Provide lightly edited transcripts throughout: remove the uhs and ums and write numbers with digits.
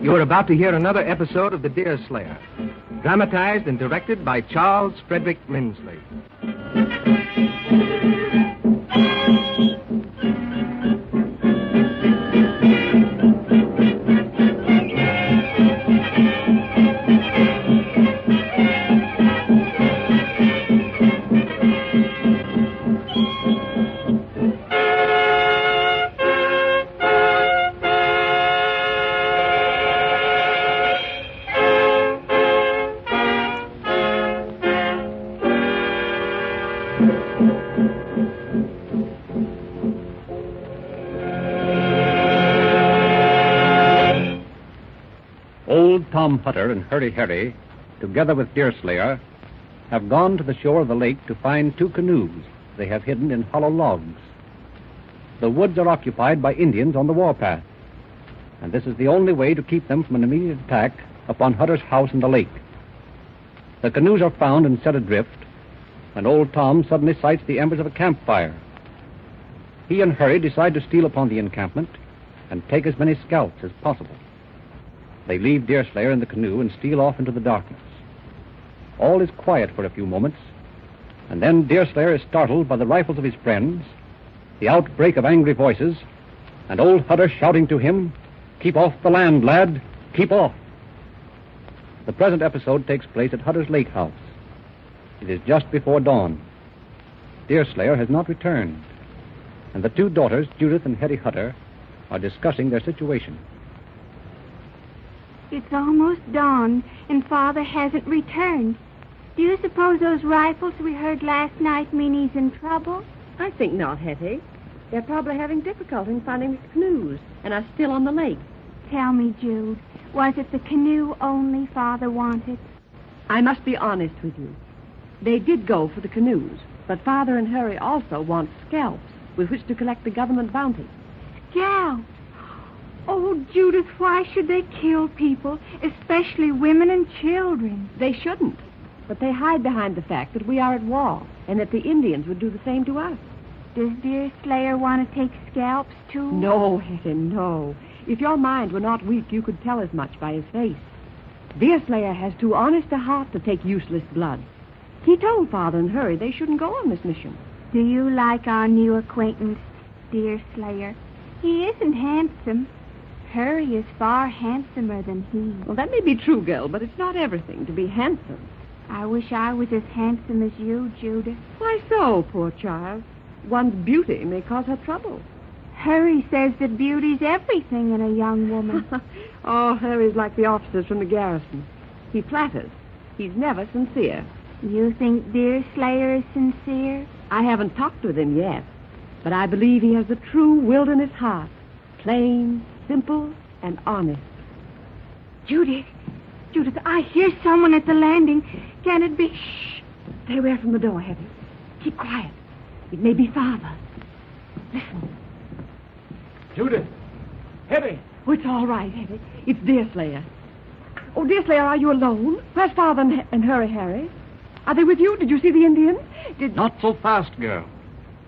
You are about to hear another episode of The Deerslayer, dramatized and directed by Charles Frederick Lindsley. Old Tom Hutter and Hurry Harry, together with Deerslayer, have gone to the shore of the lake to find two canoes they have hidden in hollow logs. The woods are occupied by Indians on the warpath, and this is the only way to keep them from an immediate attack upon Hutter's house in the lake. The canoes are found and set adrift, and old Tom suddenly sights the embers of a campfire. He and Hurry decide to steal upon the encampment and take as many scalps as possible. They leave Deerslayer in the canoe and steal off into the darkness. All is quiet for a few moments, and then Deerslayer is startled by the rifles of his friends, the outbreak of angry voices, and old Hutter shouting to him, "Keep off the land, lad! Keep off!" The present episode takes place at Hutter's lake house. It is just before dawn. Deerslayer has not returned, and the two daughters, Judith and Hetty Hutter, are discussing their situation. It's almost dawn, and Father hasn't returned. Do you suppose those rifles we heard last night mean he's in trouble? I think not, Hetty. They're probably having difficulty in finding the canoes and are still on the lake. Tell me, Jude, was it the canoe only Father wanted? I must be honest with you. They did go for the canoes, but Father and Hurry also want scalps with which to collect the government bounty. Scalps? Oh, Judith, why should they kill people, especially women and children? They shouldn't, but they hide behind the fact that we are at war and that the Indians would do the same to us. Does Deerslayer want to take scalps, too? No, Hetty, no. If your mind were not weak, you could tell as much by his face. Deerslayer has too honest a heart to take useless blood. He told Father and Hurry they shouldn't go on this mission. Do you like our new acquaintance, Deerslayer? He isn't handsome. Hurry is far handsomer than he. Well, that may be true, girl, but it's not everything to be handsome. I wish I was as handsome as you, Judith. Why so, poor child? One's beauty may cause her trouble. Hurry says that beauty's everything in a young woman. Oh, Hurry's like the officers from the garrison. He flatters. He's never sincere. You think Deerslayer is sincere? I haven't talked with him yet, but I believe he has the true wilderness heart. Plain, simple, and honest. Judith, I hear someone at the landing. Can it be? Shh. Stay away from the door, Hetty. Keep quiet. It may be Father. Listen. Judith! Hetty! Oh, it's all right, Hetty. It's Deerslayer. Oh, Deerslayer, are you alone? Where's Father and Hurry, Harry? Are they with you? Did you see the Indians? Not so fast, girl.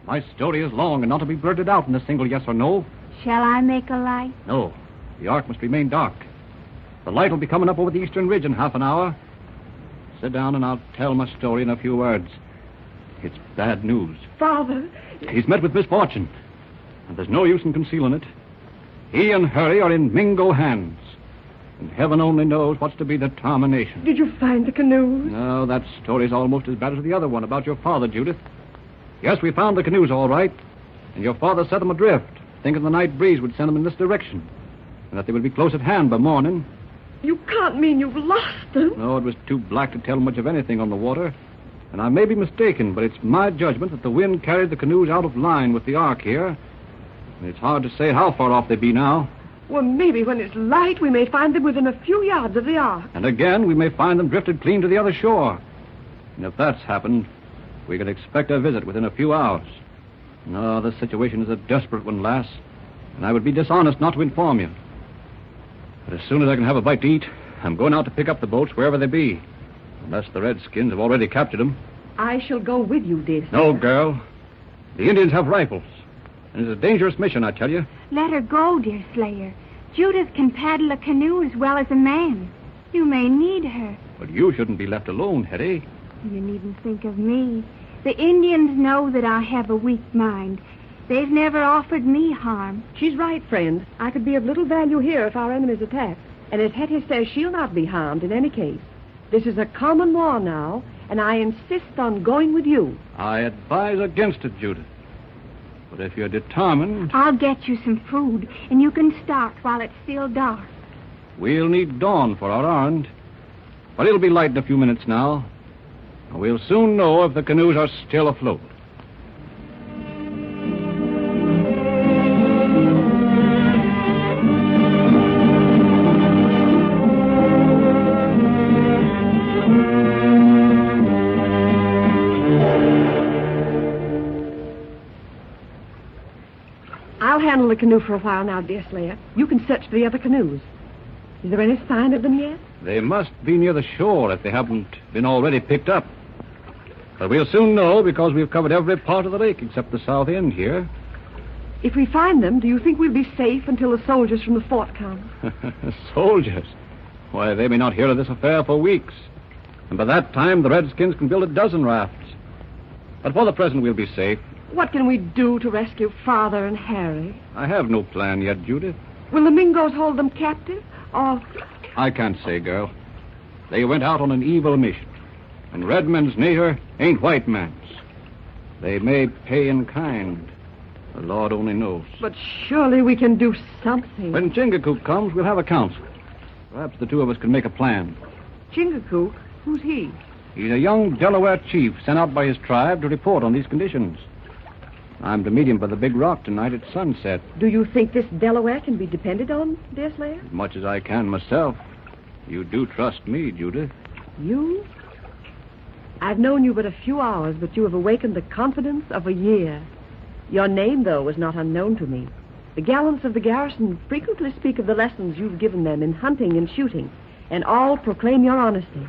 My story is long and not to be blurted out in a single yes or no. Shall I make a light? No. The ark must remain dark. The light will be coming up over the eastern ridge in half an hour. Sit down and I'll tell my story in a few words. It's bad news. Father! He's met with misfortune, and there's no use in concealing it. He and Hurry are in Mingo hands, and heaven only knows what's to be the termination. Did you find the canoes? No, that story's almost as bad as the other one about your father, Judith. Yes, we found the canoes all right, and your father set them adrift, thinking the night breeze would send them in this direction, and that they would be close at hand by morning. You can't mean you've lost them. No, it was too black to tell much of anything on the water, and I may be mistaken, but it's my judgment that the wind carried the canoes out of line with the ark here, and it's hard to say how far off they be now. Well, maybe when it's light, we may find them within a few yards of the ark. And again, we may find them drifted clean to the other shore. And if that's happened, we can expect a visit within a few hours. No, the situation is a desperate one, lass, and I would be dishonest not to inform you. But as soon as I can have a bite to eat, I'm going out to pick up the boats wherever they be, unless the Redskins have already captured them. I shall go with you, Deerslayer. No, girl. The Indians have rifles, and it's a dangerous mission, I tell you. Let her go, Deerslayer. Judith can paddle a canoe as well as a man. You may need her. But you shouldn't be left alone, Hetty. You needn't think of me. The Indians know that I have a weak mind. They've never offered me harm. She's right, friend. I could be of little value here if our enemies attack. And as Hetty says, she'll not be harmed in any case. This is a common law now, and I insist on going with you. I advise against it, Judith. But if you're determined... I'll get you some food, and you can start while it's still dark. We'll need dawn for our errand. But it'll be light in a few minutes now. And we'll soon know if the canoes are still afloat. I'll handle the canoe for a while now, Deerslayer. You can search the other canoes. Is there any sign of them yet? They must be near the shore if they haven't been already picked up. But we'll soon know because we've covered every part of the lake except the south end here. If we find them, do you think we'll be safe until the soldiers from the fort come? Soldiers? Why, they may not hear of this affair for weeks. And by that time, the Redskins can build a dozen rafts. But for the present, we'll be safe. What can we do to rescue Father and Harry? I have no plan yet, Judith. Will the Mingos hold them captive? Or... I can't say, girl. They went out on an evil mission. And red men's nature ain't white man's. They may pay in kind. The Lord only knows. But surely we can do something. When Chingachgook comes, we'll have a council. Perhaps the two of us can make a plan. Chingachgook? Who's he? He's a young Delaware chief sent out by his tribe to report on these conditions. I'm to meet him by the big rock tonight at sunset. Do you think this Delaware can be depended on, Deerslayer? As much as I can myself. You do trust me, Judith. You? I've known you but a few hours, but you have awakened the confidence of a year. Your name, though, was not unknown to me. The gallants of the garrison frequently speak of the lessons you've given them in hunting and shooting, and all proclaim your honesty.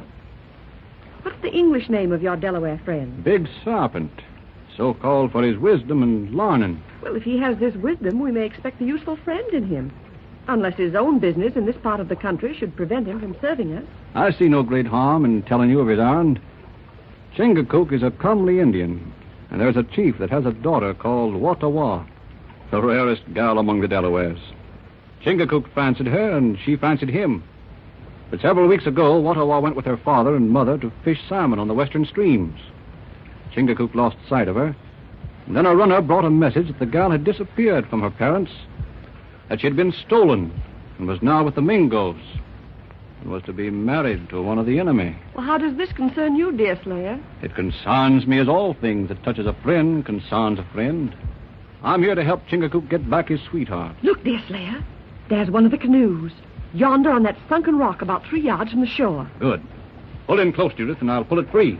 What's the English name of your Delaware friend? Big Serpent. So called for his wisdom and learning. Well, if he has this wisdom, we may expect a useful friend in him. Unless his own business in this part of the country should prevent him from serving us. I see no great harm in telling you of his errand. Chingachgook is a comely Indian, and there's a chief that has a daughter called Watawa, the rarest gal among the Delawares. Chingachgook fancied her, and she fancied him. But several weeks ago, Watawa went with her father and mother to fish salmon on the western streams. Chingachgook lost sight of her, and then a runner brought a message that the gal had disappeared from her parents, that she had been stolen, and was now with the Mingos, and was to be married to one of the enemy. Well, how does this concern you, Deerslayer? It concerns me as all things that touches a friend concerns a friend. I'm here to help Chingachgook get back his sweetheart. Look, Deerslayer. There's one of the canoes, yonder on that sunken rock about 3 yards from the shore. Good. Pull in close, Judith, and I'll pull it free.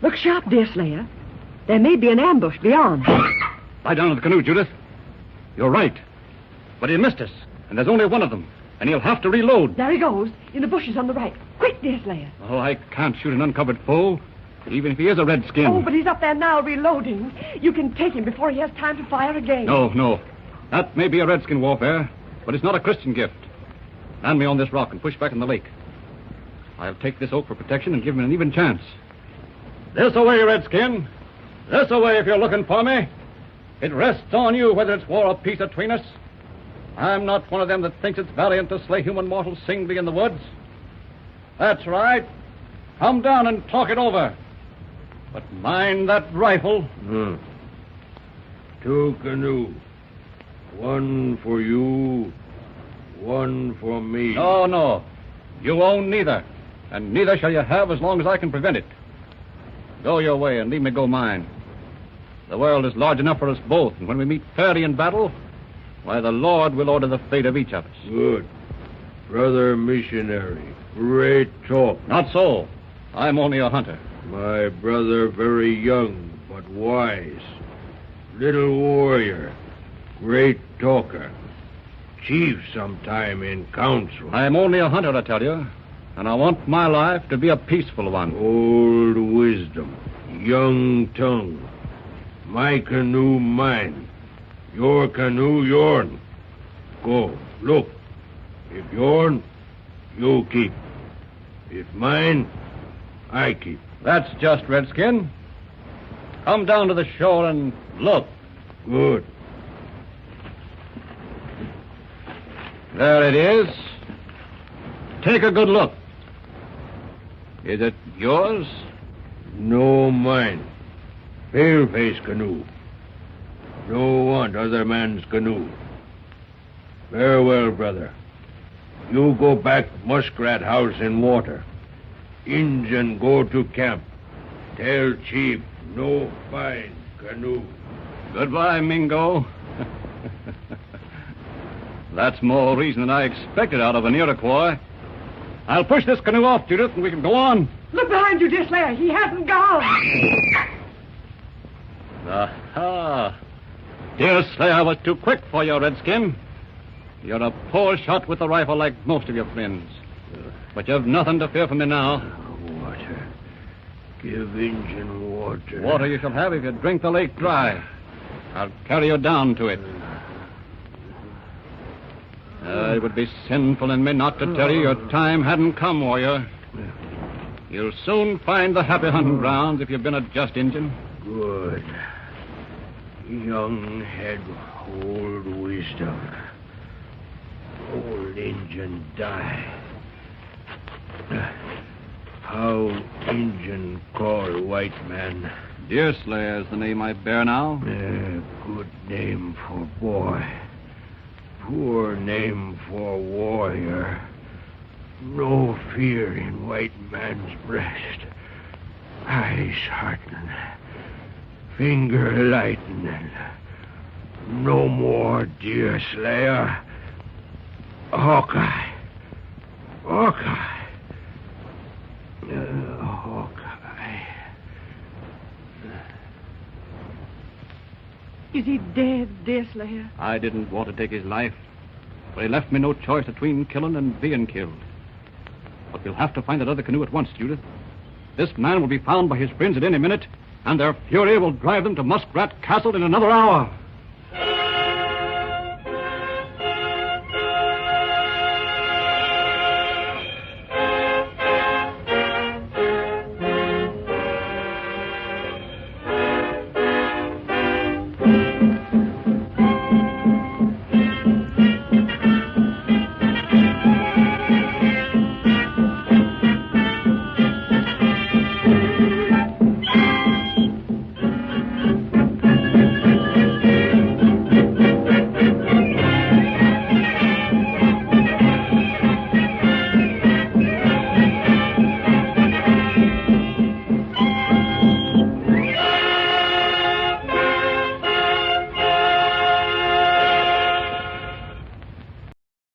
Look sharp, Deerslayer. There may be an ambush beyond. Lie down in the canoe, Judith. You're right. But he missed us, and there's only one of them, and he'll have to reload. There he goes, in the bushes on the right. Quick, Deerslayer. Oh, I can't shoot an uncovered foe, even if he is a redskin. Oh, but he's up there now, reloading. You can take him before he has time to fire again. No. That may be a redskin warfare, but it's not a Christian gift. Land me on this rock and push back in the lake. I'll take this oak for protection and give him an even chance. This away, redskin. This away if you're looking for me. It rests on you whether it's war or peace between us. I'm not one of them that thinks it's valiant to slay human mortals singly in the woods. That's right. Come down and talk it over. But mind that rifle. 2 canoes. 1 for you, 1 for me. No. You own neither. And neither shall you have as long as I can prevent it. Go your way and leave me go mine. The world is large enough for us both, and when we meet fairly in battle, why, the Lord will order the fate of each of us. Good. Brother missionary, great talk. Not so. I'm only a hunter. My brother very young, but wise. Little warrior, great talker. Chief sometime in council. I'm only a hunter, I tell you, and I want my life to be a peaceful one. Old wisdom, young tongue. My canoe mine. Your canoe yourn. Go, look. If yourn, you keep. If mine, I keep. That's just, Redskin. Come down to the shore and look. Good. There it is. Take a good look. Is it yours? No mine. Paleface canoe. No want other man's canoe. Farewell, brother. You go back muskrat house in water. Injun go to camp. Tell chief no find canoe. Goodbye, Mingo. That's more reason than I expected out of an Iroquois. I'll push this canoe off, Judith, and we can go on. Look behind you, Deerslayer. He hasn't gone. Aha. Deerslayer was too quick for you, Redskin. You're a poor shot with the rifle like most of your friends. But you've nothing to fear from me now. Water. Give Injun water. Water you shall have if you drink the lake dry. I'll carry you down to it. It would be sinful in me not to tell you your time hadn't come, warrior. You'll soon find the happy hunting grounds if you've been a just Injun. Good. Young head, old wisdom. Old Injun die. How Injun call white man? Deerslayer's the name I bear now. Good name for boy. Poor name for warrior. No fear in white man's breast. Eyes heartening. Finger lightening. No more Deerslayer. Hawkeye. Hawkeye. Hawkeye. Is he dead, Deerslayer? I didn't want to take his life, but he left me no choice between killing and being killed. But we'll have to find that other canoe at once, Judith. This man will be found by his friends at any minute, and their fury will drive them to Muskrat Castle in another hour.